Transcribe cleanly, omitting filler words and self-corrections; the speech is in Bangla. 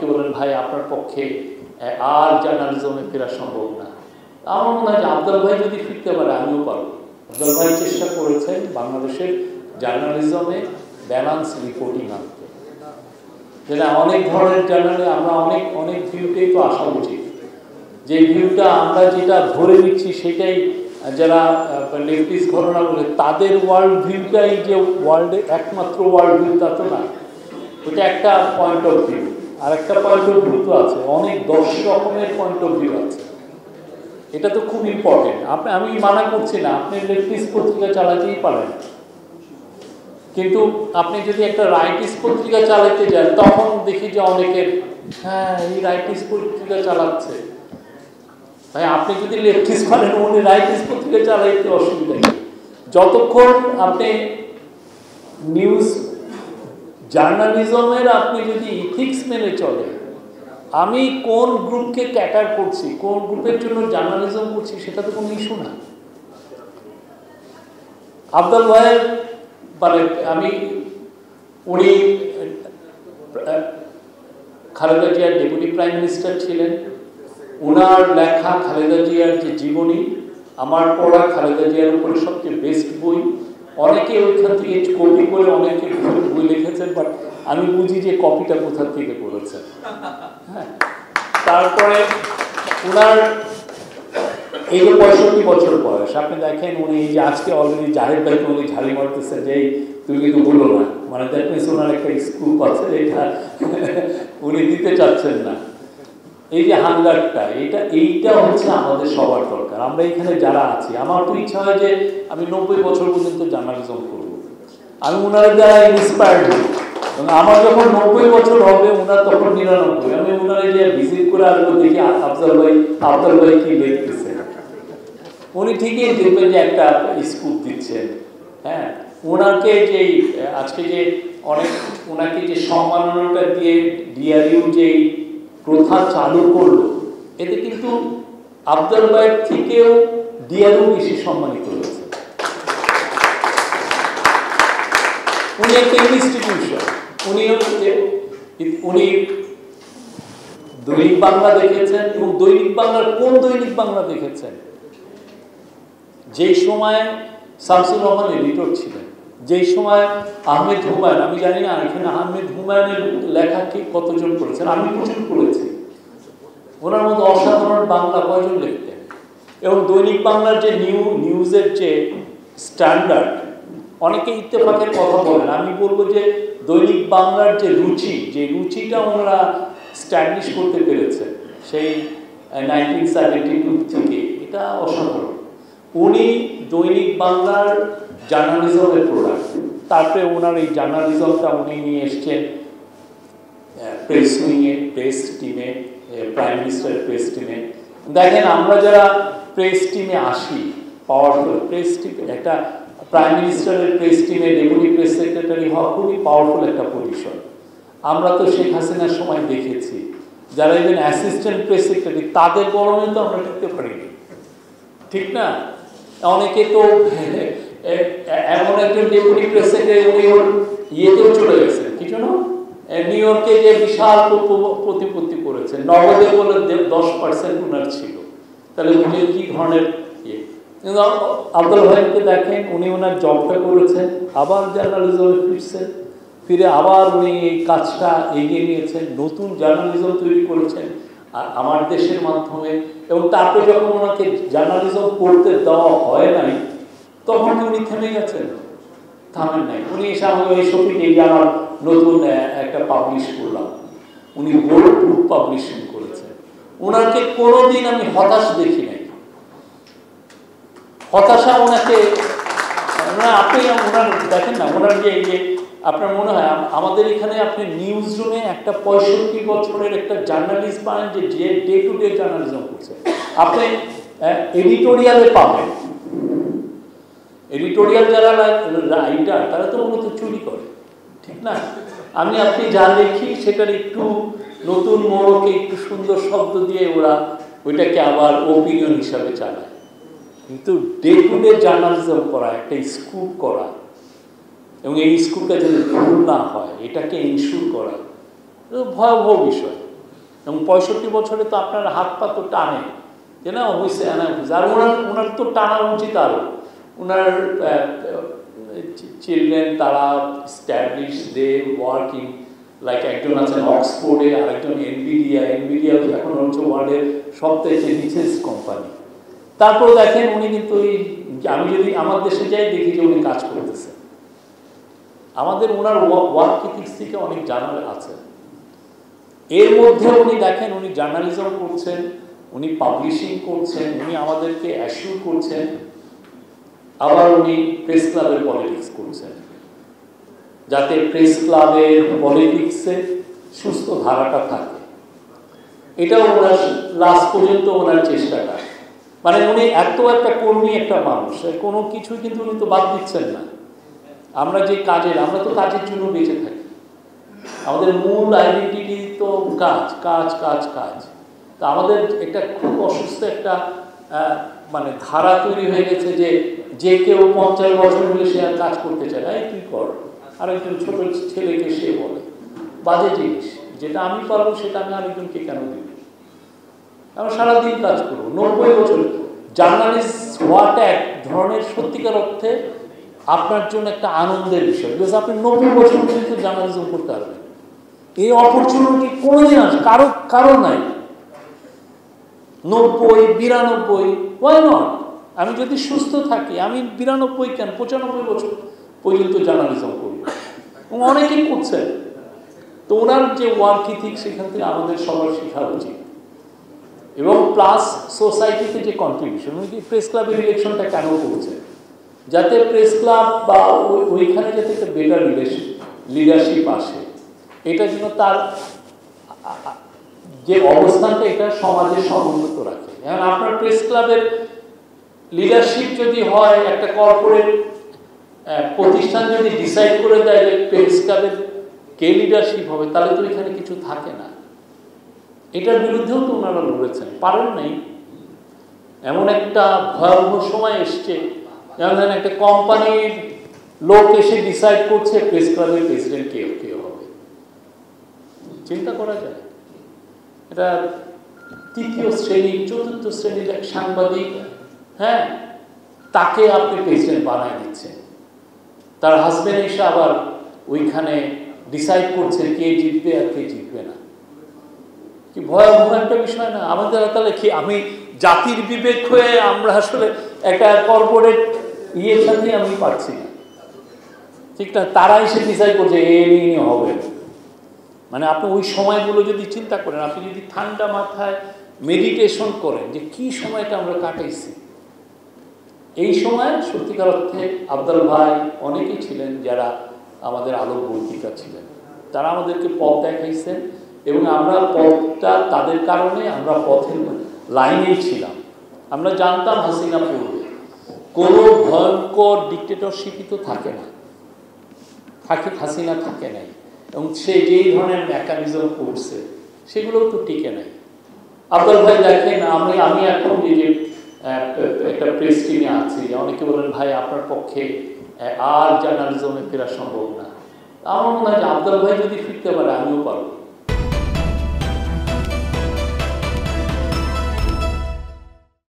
অনেকে বলেন ভাই আপনার পক্ষে আর জার্নালিজমে ফেরা সম্ভব না। আমার মনে হয় যে আফজাল ভাই যদি ফিরতে পারে আমিও পারব। আফজাল ভাই চেষ্টা করেছেন বাংলাদেশের জার্নালিজমে ব্যালান্স রিপোর্টিং আনতে, যেটা অনেক ধরনের জার্নালে আমরা অনেক ভিউতেই তো আসা উচিত, যে ভিউটা আমরা যেটা ধরে নিচ্ছি সেটাই যারা লেফটিস্ট ঘটনা বলে তাদের ওয়ার্ল্ড ভিউটাই যে ওয়ার্ল্ডে একমাত্র ওয়ার্ল্ড ভিউ তা তো না। ওটা একটা পয়েন্ট অফ ভিউ, আর একটা পয়েন্ট অফ ভিউ তো আছে, অনেক 10 রকমের পয়েন্ট অফ ভিউ আছে। এটা তো খুব ইম্পর্টেন্ট। আমি মানা করছি না, আপনি লেফটিস্ট পত্রিকা চালাতেই পারেন, কিন্তু আপনি যদি একটা রাইটিস্ট পত্রিকা চালাতে যান তখন দেখি যে অনেকের হ্যাঁ এই রাইটিস্ট পত্রিকা চালাচ্ছে। ভাই আপনি যদি লেফটিস্ট পারেন উনি রাইটিস্ট পত্রিকা চালাইতে অসুবিধা নেই, যতক্ষণ আপনি নিউজ জার্নালিজমের আপনি যদি ইথিক্স মেনে চলেন, আমি কোন গ্রুপকে ক্যাটার করছি, কোন গ্রুপের জন্য জার্নালিজম করছি সেটা তো কোনো ইস্যু না। আফজাল ভাইয়ের মানে উনি খালেদা জিয়ার ডেপুটি প্রাইম মিনিস্টার ছিলেন, ওনার লেখা খালেদা জিয়ার যে জীবনী, আমার পড়া খালেদা জিয়ার উপরে সবচেয়ে বেস্ট বই। অনেকে ওইখান থেকে কপি করে অনেকে বই লিখেছেন, বাট আমি বুঝি যে কপিটা কোথা থেকে করেছেন। হ্যাঁ, তারপরে ওনার এই যে 65 বছর বয়স, আপনি দেখেন উনি যে আজকে অলরেডি জাহেদ ভাইকে উনি ঝাড়ি মারতেছেন যে তুমি কিন্তু বলো না, মানে দ্যাট মিনস ওনার একটা স্কুপ আছে, এটা উনি দিতে চাচ্ছেন না। এই যে হাঙ্গারটা, এইটা হচ্ছে আমাদের সবার দরকার। আমরা এখানে যারা আছি, আমার তো ইচ্ছা হয় যে আমি 90 বছর পর্যন্ত জার্নালিজম করব, আমি ওনার দ্বারা ইন্সপায়ার্ড হই, এবং আমার যখন 90 বছর হবে ওনার তখন 99, আমি ওনার যে ভিজিট করে আসবো, দেখি আফজাল ভাই কি লিখতেছে। উনি ঠিকই দেখবেন যে একটা স্কুপ দিচ্ছেন। হ্যাঁ, ওনাকে যে আজকে যে ওনাকে যে সম্মাননাটা দিয়ে ডিআরইউ যে প্রথা চালু করলো, এতে কিন্তু আফজাল ভাইয়ের থেকেও ডিআরইউ বেশি সম্মানিত হয়েছে। উনি একটা ইনস্টিটিউশন, উনি দৈনিক বাংলা দেখেছেন, এবং দৈনিক বাংলার কোন দৈনিক বাংলা দেখেছেন যেই সময় শামসুর রহমান এডিটর ছিলেন, যেই সময় আহমেদ হুমায়ুন, আমি জানি না এখানে আহমেদ হুমায়ুনের লেখা ঠিক কতজন পড়েছেন, আমি প্রচুর পড়েছি। ওনার মতো অসাধারণ বাংলা কয়জন লিখতেন, এবং দৈনিক বাংলার যে নিউজের যে স্ট্যান্ডার্ড, অনেকে ইত্তেফাকের কথা বলেন, আমি বলবো যে দৈনিক বাংলার যে রুচিটা ওনারা স্ট্যাবলিশ করতে পেরেছেন সেই 1972 থেকে, এটা অসাধারণ। উনি দৈনিক বাংলার জার্নালিজমের প্রোডাক্ট, তারপরে ওনার এই জার্নালিজমটা উনি নিয়ে এসছেন প্রেস উইংয়ে, প্রেস টিমে, প্রাইম মিনিস্টারের প্রেস টিমে। দেখেন আমরা যারা প্রেস টিমে আসি, পাওয়ারফুল প্রেস টিম, একটা প্রাইম মিনিস্টারের প্রেস টিমে ডেপুটি প্রেস সেক্রেটারি হওয়া খুবই পাওয়ারফুল একটা পজিশন। আমরা তো শেখ হাসিনার সময় দেখেছি যারা ইভেন অ্যাসিস্ট্যান্ট প্রেস সেক্রেটারি, তাদের গরমে তো আমরা টিকতে পারিনি, ঠিক না? অনেকে তো এমন একজন ডেপুটি প্রেস সেক্রেটারি উনি ওর ইয়েতেও চলে গেছেন, কি জন্য নিউ ইয়র্কে যে বিশাল প্রতিপত্তি করেছেন, নগদে বলে 10% ওনার ছিল, তাহলে উনি কি ধরনের ইয়ে। কিন্তু আফজাল ভাইকে দেখেন, উনি ওনার জবটা করেছেন, আবার জার্নালিজমে ফিরছেন, ফিরে আবার উনি এই কাজটা এগিয়ে নিয়েছেন, নতুন জার্নালিজম তৈরি করেছেন আমার দেশের মাধ্যমে। এবং তারপরে যখন ওনাকে জার্নালিজম করতে দেওয়া হয় নাই, তখন উনি থেমে গেছেন, থামেন নাই। উনি এসে আমাকে এই শফিক এই আমার নতুন একটা পাবলিশ করলাম, উনি বোল্ড বুক পাবলিশিং করেছেন। ওনাকে কোনোদিন আমি হতাশ দেখি নাই, হতাশা ওনাকে আপনি ওনার দেখেন না, ওনার যে আপনার মনে হয় আমাদের এখানে আপনি নিউজ রুমে একটা 65 বছরের একটা জার্নালিস্ট পান যে ডে টু ডে জার্নালিজম করছে, আপনি এডিটোরিয়ালে পাবেন। এডিটোরিয়াল যারা রাইটার তারা তো মূলত চুরি করে, ঠিক না? আপনি যা দেখি সেটার একটু নতুন মোড়কে একটু সুন্দর শব্দ দিয়ে ওরা ওইটাকে আবার ওপিনিয়ন হিসাবে চালায়। কিন্তু ডে টু ডে জার্নালিজম করা, একটা স্কুপ করা, এবং এই স্কুপটা যদি ভুল না হয় এটাকে ইনশিওর করা, ভয়াবহ বিষয়। এবং 65 বছরে তো আপনার হাত পা তো টানে, যে না হয়েছে আর ওনার তো টানা উচিত আরও। ওনার চিলড্রেন তারা স্ট্যাবলিশ, দে ওয়ার্কিং লাইক একজন আছেন অক্সফোর্ডে, আরেকজন এনভিডিয়া এখন হচ্ছে ওয়ার্ল্ডের সবথেকে রিচেস্ট কোম্পানি। তারপর দেখেন উনি কিন্তু আমি যদি আমার দেশে যাই দেখি যে উনি কাজ করতেছে। আমাদের ওনার ওয়ার্ক ইথিক্স থেকে অনেক জানার আছে। এর মধ্যে উনি দেখেন উনি জার্নালিজম করছেন, উনি পাবলিশিং করছেন, উনি আমাদেরকে অ্যাসিউর করছেন, আবার উনি প্রেস ক্লাবের পলিটিক্স করছেন, যাতে প্রেস ক্লাবের পলিটিক্সে সুস্থ ধারাটা থাকে। এটা ওনার লাস্ট পর্যন্ত ওনার চেষ্টাটা, মানে উনি এত একটা কর্মী একটা মানুষ, কোনো কিছুই কিন্তু উনি তো বাদ দিচ্ছেন না। আমরা তো কাজের জন্য বেঁচে থাকি, আমাদের মূল আইডেন্টিটি তো কাজ কাজ কাজ কাজ। তো আমাদের একটা খুব অসুস্থ একটা মানে ধারা তৈরি হয়ে গেছে যে কেউ 50 বছর হলে সে আর কাজ করতে চায় না, এই তুই কর। আরেকজন ছোট ছেলেকে সে বলে বাজে জিনিস, যেটা আমি পারবো সেটা আমি আরেকজনকে কেন দিব? আমরা সারাদিন কাজ করবো। 90 বছর জার্নালিস্ট হওয়াটা এক ধরনের সত্যিকার অর্থে আপনার জন্য একটা আনন্দের বিষয়, বিকজ আপনি 90 বছর পর্যন্ত জার্নালিজম করতে পারবেন। এই অপরচুনিটি কোনোদিন আছে কারো নাই। 90, 92, ওয়াই নট? আমি যদি সুস্থ থাকি, আমি 92 কেন 95 বছর পর্যন্ত জার্নালিজম করব, এবং অনেকেই করছে। তো ওনার যে ওয়ার্ক ইথিক, সেখান থেকে আমাদের সবার শেখা উচিত। এবং প্লাস সোসাইটিতে যে কন্ট্রিবিউশন, উনি কি প্রেস ক্লাবের ইলেকশনটা কেন করছে? যাতে প্রেস ক্লাব বা ওইখানে যাতে একটা বেটার লিডারশিপ আসে, এটা যেন তার যে অবস্থানটা এটা সমাজের সমুন্নত রাখে। এখন আপনার প্রেস ক্লাবের লিডারশিপ যদি হয়, একটা কর্পোরেট প্রতিষ্ঠান যদি ডিসাইড করে দেয় যে প্রেস ক্লাবের কে লিডারশিপ হবে, তাহলে তো এখানে কিছু থাকে না। এটার বিরুদ্ধেও তো ওনারা লড়েছেন, পারেন নাই। এমন একটা ভয়াবহ সময় এসছে, যেমন একটা কোম্পানির লোক এসে ডিসাইড করছে প্রেস ক্লাবের প্রেসিডেন্ট কে হবে। চিন্তা করা যায়? এটা তৃতীয় শ্রেণী, চতুর্থ শ্রেণীর এক সাংবাদিক, হ্যাঁ, তাকে আপনি প্রেসিডেন্ট বানায় দিচ্ছেন। তার হাজবেন্ড এসে আবার ওইখানে ডিসাইড করছে কে জিতবে আর কে জিতবে না। কি ভয়াবহ একটা বিষয় না? আমাদের তাহলে কি আমি জাতির বিবেক হয়ে আমরা আসলে একটা কর্পোরেট ইয়ের সাথে আমি পাচ্ছি না, ঠিক না? তারা এসে ডিসাইড করছে এ নিয়ে হবে। মানে আপনি ওই সময়গুলো যদি চিন্তা করেন, আপনি যদি ঠান্ডা মাথায় মেডিটেশন করেন যে কি সময়টা আমরা কাটাইছি, এই সময় সত্যিকার অর্থে আফজাল ভাই অনেকেই ছিলেন যারা আমাদের আলোকবর্তিকা ছিলেন, তারা আমাদেরকে পথ দেখাইছেন, এবং আমরা পথটা তাদের কারণে আমরা পথের লাইনেই ছিলাম। আমরা জানতাম হাসিনা পড়বে, কোনো ভয়ঙ্কর ডিক্টেটরশিপই তো থাকে না, হাসিনা থাকে নাই, এবং সে যেই ধরনের মেকানিজম করছে সেগুলোও তো টিকে নাই। আফজাল ভাই দেখেন, আমি এখন যে একটা প্রেস টিমে আছি, অনেকে বলেন ভাই আপনার পক্ষে আর জার্নালিজমে ফেরা সম্ভব না। আমার মনে হয় যে আফজাল ভাই যদি ফিরতে পারে আমিও পারবো।